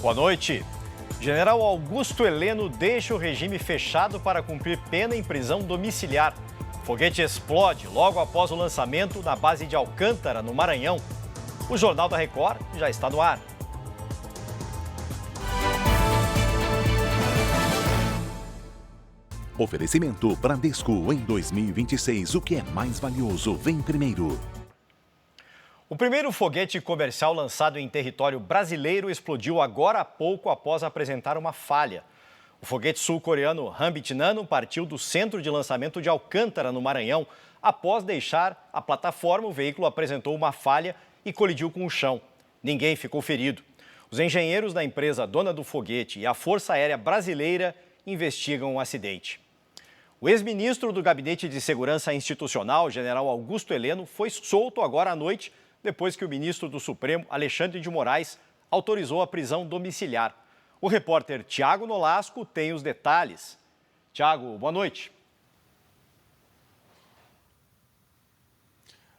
Boa noite. General Augusto Heleno deixa o regime fechado para cumprir pena em prisão domiciliar. O foguete explode logo após o lançamento na base de Alcântara, no Maranhão. O Jornal da Record já está no ar. Oferecimento Bradesco. Em 2026, o que é mais valioso vem primeiro. O primeiro foguete comercial lançado em território brasileiro explodiu agora há pouco após apresentar uma falha. O foguete sul-coreano Hambit Nano partiu do centro de lançamento de Alcântara, no Maranhão. Após deixar a plataforma, o veículo apresentou uma falha e colidiu com o chão. Ninguém ficou ferido. Os engenheiros da empresa dona do foguete e a Força Aérea Brasileira investigam o acidente. O ex-ministro do Gabinete de Segurança Institucional, general Augusto Heleno, foi solto agora à noite, depois que o ministro do Supremo, Alexandre de Moraes, autorizou a prisão domiciliar. O repórter Tiago Nolasco tem os detalhes. Tiago, boa noite.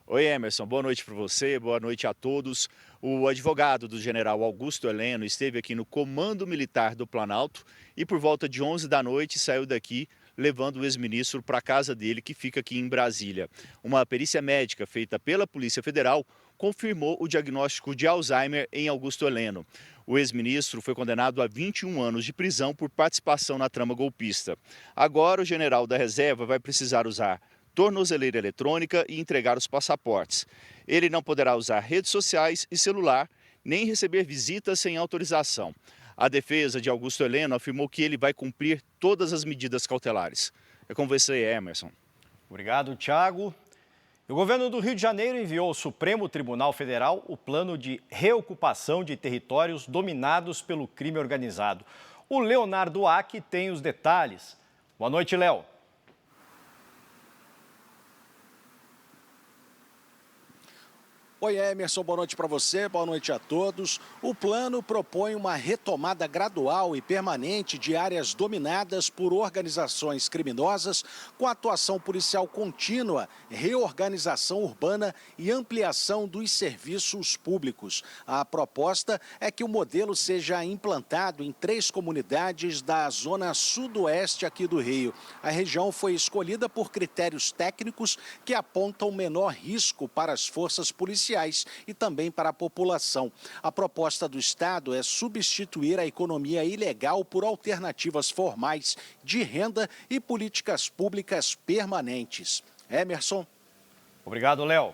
Oi, Emerson, boa noite para você, boa noite a todos. O advogado do general Augusto Heleno esteve aqui no Comando Militar do Planalto e por volta de 11 da noite saiu daqui levando o ex-ministro para a casa dele, que fica aqui em Brasília. Uma perícia médica feita pela Polícia Federal confirmou o diagnóstico de Alzheimer em Augusto Heleno. O ex-ministro foi condenado a 21 anos de prisão por participação na trama golpista. Agora o general da reserva vai precisar usar tornozeleira eletrônica e entregar os passaportes. Ele não poderá usar redes sociais e celular, nem receber visitas sem autorização. A defesa de Augusto Heleno afirmou que ele vai cumprir todas as medidas cautelares. É com você, Emerson. Obrigado, Tiago. O governo do Rio de Janeiro enviou ao Supremo Tribunal Federal o plano de reocupação de territórios dominados pelo crime organizado. O Leonardo Aque tem os detalhes. Boa noite, Léo. Oi, Emerson, boa noite para você, boa noite a todos. O plano propõe uma retomada gradual e permanente de áreas dominadas por organizações criminosas, com atuação policial contínua, reorganização urbana e ampliação dos serviços públicos. A proposta é que o modelo seja implantado em 3 comunidades da zona sudoeste aqui do Rio. A região foi escolhida por critérios técnicos que apontam menor risco para as forças policiais e também para a população. A proposta do Estado é substituir a economia ilegal por alternativas formais de renda e políticas públicas permanentes. Emerson. Obrigado, Léo.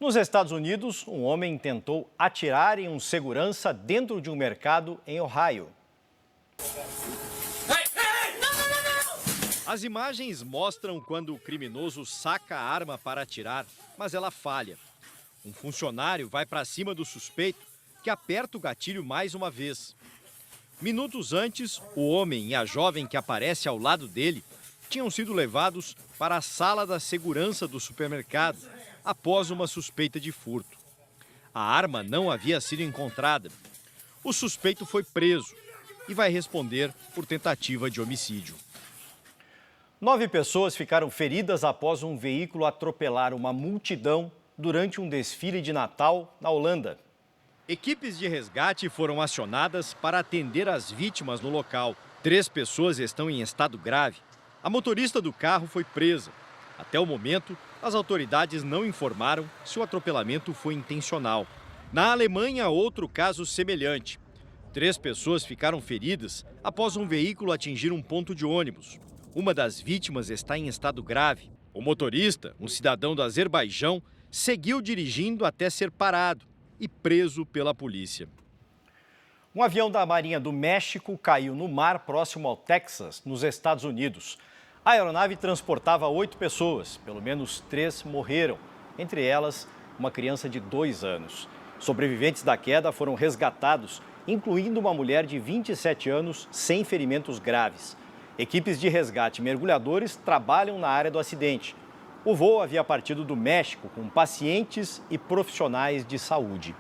Nos Estados Unidos, um homem tentou atirar em um segurança dentro de um mercado em Ohio. As imagens mostram quando o criminoso saca a arma para atirar, mas ela falha. Um funcionário vai para cima do suspeito, que aperta o gatilho mais uma vez. Minutos antes, o homem e a jovem que aparece ao lado dele tinham sido levados para a sala da segurança do supermercado após uma suspeita de furto. A arma não havia sido encontrada. O suspeito foi preso e vai responder por tentativa de homicídio. 9 pessoas ficaram feridas após um veículo atropelar uma multidão durante um desfile de Natal na Holanda. Equipes de resgate foram acionadas para atender as vítimas no local. 3 pessoas estão em estado grave. A motorista do carro foi presa. Até o momento, as autoridades não informaram se o atropelamento foi intencional. Na Alemanha, outro caso semelhante. 3 pessoas ficaram feridas após um veículo atingir um ponto de ônibus. Uma das vítimas está em estado grave. O motorista, um cidadão do Azerbaijão, seguiu dirigindo até ser parado e preso pela polícia. Um avião da Marinha do México caiu no mar próximo ao Texas, nos Estados Unidos. A aeronave transportava 8 pessoas, pelo menos 3 morreram, entre elas uma criança de 2 anos. Sobreviventes da queda foram resgatados, incluindo uma mulher de 27 anos sem ferimentos graves. Equipes de resgate e mergulhadores trabalham na área do acidente. O voo havia partido do México com pacientes e profissionais de saúde.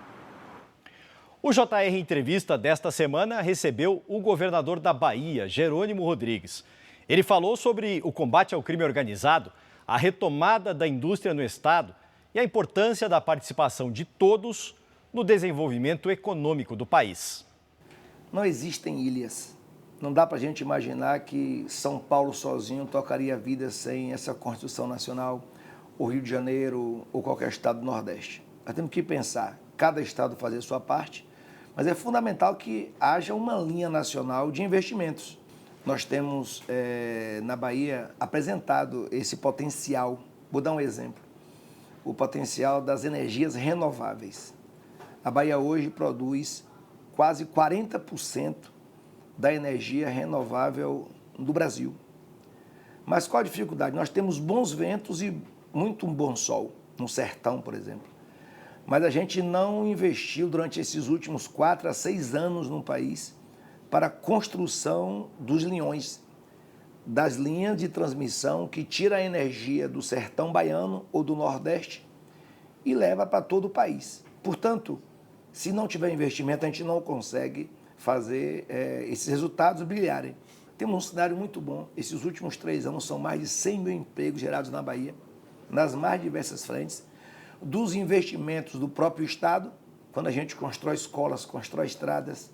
O JR Entrevista desta semana recebeu o governador da Bahia, Jerônimo Rodrigues. Ele falou sobre o combate ao crime organizado, a retomada da indústria no estado e a importância da participação de todos no desenvolvimento econômico do país. Não existem ilhas. Não dá para a gente imaginar que São Paulo sozinho tocaria a vida sem essa Constituição Nacional, ou Rio de Janeiro, ou qualquer estado do Nordeste. Nós temos que pensar, cada estado fazer a sua parte, mas é fundamental que haja uma linha nacional de investimentos. Nós temos, na Bahia, apresentado esse potencial. Vou dar um exemplo. O potencial das energias renováveis. A Bahia hoje produz quase 40% da energia renovável do Brasil. Mas qual a dificuldade? Nós temos bons ventos e muito bom sol, no sertão, por exemplo. Mas a gente não investiu durante esses últimos 4 a 6 anos no país para a construção dos linhões, das linhas de transmissão que tira a energia do sertão baiano ou do Nordeste e leva para todo o país. Portanto, se não tiver investimento, a gente não consegue fazer esses resultados brilharem. Temos um cenário muito bom. Esses últimos 3 anos são mais de 100 mil empregos gerados na Bahia, nas mais diversas frentes, dos investimentos do próprio Estado, quando a gente constrói escolas, constrói estradas,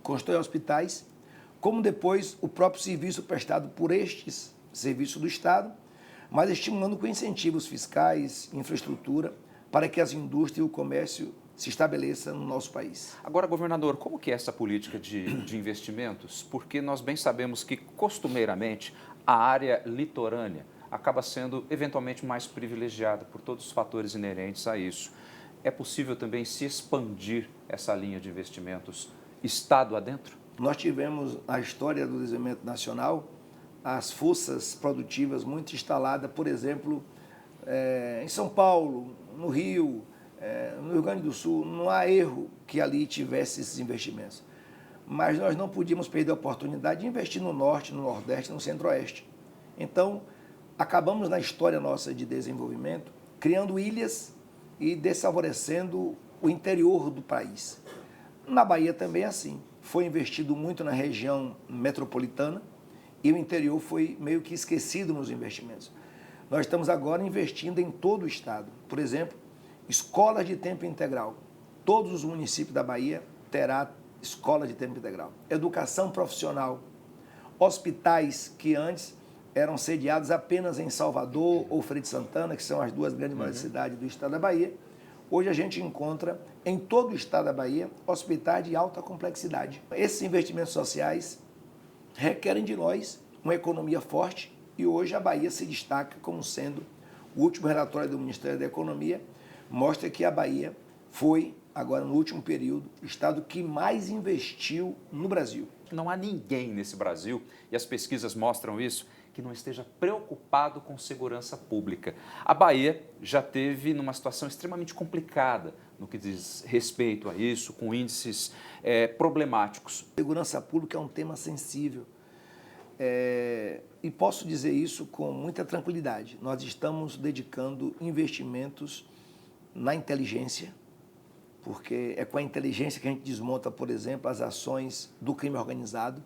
constrói hospitais, como depois o próprio serviço prestado por estes serviços do Estado, mas estimulando com incentivos fiscais, infraestrutura, para que as indústrias e o comércio se estabeleça no nosso país. Agora, governador, como que é essa política de investimentos? Porque nós bem sabemos que, costumeiramente, a área litorânea acaba sendo eventualmente mais privilegiada por todos os fatores inerentes a isso. É possível também se expandir essa linha de investimentos Estado adentro? Nós tivemos, na história do desenvolvimento nacional, as forças produtivas muito instaladas, por exemplo, em São Paulo, no Rio, no Rio Grande do Sul. Não há erro que ali tivesse esses investimentos. Mas nós não podíamos perder a oportunidade de investir no Norte, no Nordeste, no Centro-Oeste. Então, acabamos na história nossa de desenvolvimento, criando ilhas e desfavorecendo o interior do país. Na Bahia também é assim. Foi investido muito na região metropolitana e o interior foi meio que esquecido nos investimentos. Nós estamos agora investindo em todo o estado. Por exemplo, escolas de tempo integral. Todos os municípios da Bahia terá escola de tempo integral. Educação profissional. Hospitais que antes eram sediados apenas em Salvador ou Feira de Santana, que são as 2 grandes maiores cidades do estado da Bahia. Hoje a gente encontra em todo o estado da Bahia hospitais de alta complexidade. Esses investimentos sociais requerem de nós uma economia forte e hoje a Bahia se destaca como sendo, o último relatório do Ministério da Economia mostra que a Bahia foi, agora no último período, o estado que mais investiu no Brasil. Não há ninguém nesse Brasil, e as pesquisas mostram isso, que não esteja preocupado com segurança pública. A Bahia já teve numa situação extremamente complicada no que diz respeito a isso, com índices problemáticos. Segurança pública é um tema sensível e posso dizer isso com muita tranquilidade. Nós estamos dedicando investimentos na inteligência, porque é com a inteligência que a gente desmonta, por exemplo, as ações do crime organizado,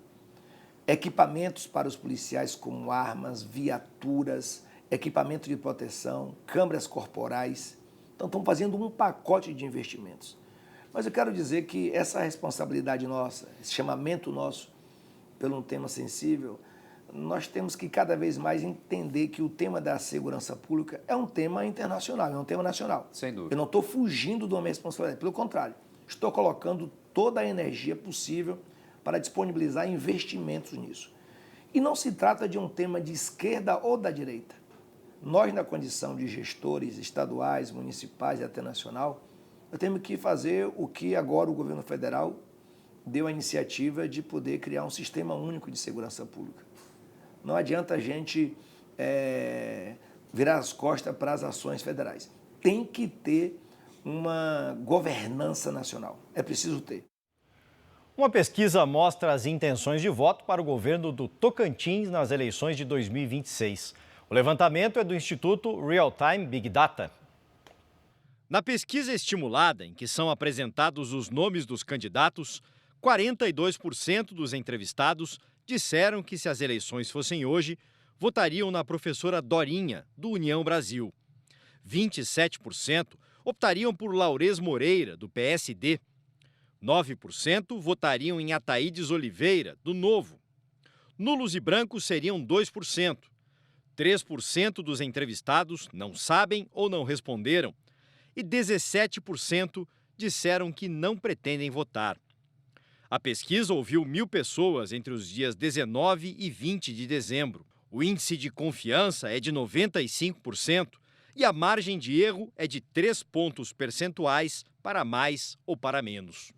equipamentos para os policiais como armas, viaturas, equipamento de proteção, câmeras corporais. Então, estamos fazendo um pacote de investimentos. Mas eu quero dizer que essa responsabilidade nossa, esse chamamento nosso pelo um tema sensível, nós temos que cada vez mais entender que o tema da segurança pública é um tema internacional, é um tema nacional. Sem dúvida. Eu não estou fugindo da minha responsabilidade, pelo contrário, estou colocando toda a energia possível para disponibilizar investimentos nisso. E não se trata de um tema de esquerda ou da direita. Nós, na condição de gestores estaduais, municipais e até nacional, nós temos que fazer o que agora o governo federal deu a iniciativa de poder criar um sistema único de segurança pública. Não adianta a gente virar as costas para as ações federais. Tem que ter uma governança nacional. É preciso ter. Uma pesquisa mostra as intenções de voto para o governo do Tocantins nas eleições de 2026. O levantamento é do Instituto Real Time Big Data. Na pesquisa estimulada, em que são apresentados os nomes dos candidatos, 42% dos entrevistados disseram que, se as eleições fossem hoje, votariam na professora Dorinha, do União Brasil. 27% optariam por Laurez Moreira, do PSD. 9% votariam em Ataídes Oliveira, do Novo. Nulos e brancos seriam 2%. 3% dos entrevistados não sabem ou não responderam. E 17% disseram que não pretendem votar. A pesquisa ouviu 1.000 pessoas entre os dias 19 e 20 de dezembro. O índice de confiança é de 95% e a margem de erro é de 3 pontos percentuais para mais ou para menos.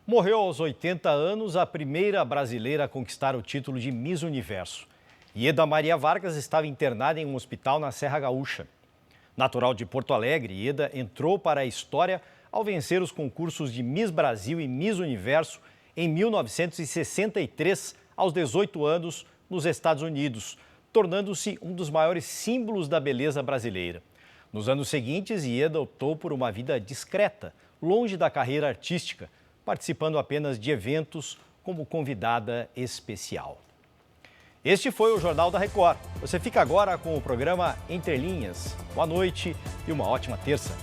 Morreu aos 80 anos a primeira brasileira a conquistar o título de Miss Universo. Ieda Maria Vargas estava internada em um hospital na Serra Gaúcha. Natural de Porto Alegre, Ieda entrou para a história ao vencer os concursos de Miss Brasil e Miss Universo em 1963, aos 18 anos, nos Estados Unidos, tornando-se um dos maiores símbolos da beleza brasileira. Nos anos seguintes, Ieda optou por uma vida discreta, longe da carreira artística, participando apenas de eventos como convidada especial. Este foi o Jornal da Record. Você fica agora com o programa Entre Linhas. Boa noite e uma ótima terça.